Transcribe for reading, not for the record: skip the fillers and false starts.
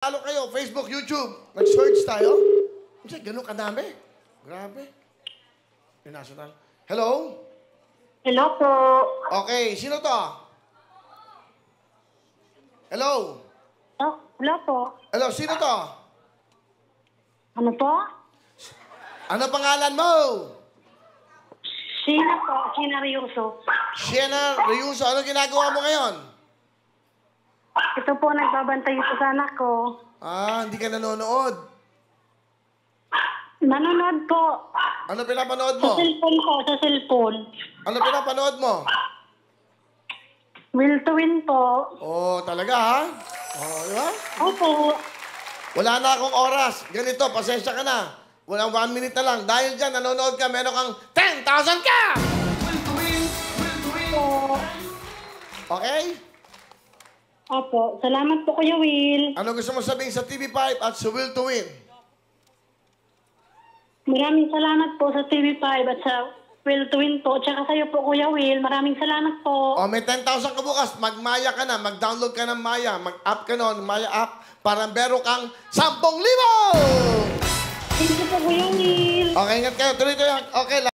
Talo kayo, Facebook, YouTube. Nag-search tayo. Kasi ganun kadami. Grabe. National. Hello? Hello po. Okay, sino to? Hello? Oh, hello po. Hello, sino to? Ano po? Ano pangalan mo? Sheena po. Sheena Riuso. Sienna Reyuso, ano ginagawa mo ngayon? Ito po, nagbabantay po sa anak ko. Ah, hindi ka nanonood. Nanonood po. Ano pinapanood Sa mo? cellphone po, sa cellphone. Ano pinapanood mo? Will to win po. Oh, talaga ha? Oh, di ba? Opo. Wala na akong oras. Ganito, pasensya ka na. Walang 1 minute na lang. Dahil dyan, nanonood ka, meron kang 10,000 ka! Po. Okay? Opo. Salamat po, Kuya Will. Ano gusto mo sabihin sa TV5 at sa Will to Win? Maraming salamat po sa TV5 at sa Will to win po. Tsaka sa'yo po, Kuya Will. Maraming salamat po. O, may 10,000 ka bukas. Magmaya ka na. Mag-download ka ng Maya. Mag-app ka nun. Maya app. Para meron kang 10,000! Thank you po, Kuya Will. Okay, ingat kayo. Tuloy-tuloy. Okay,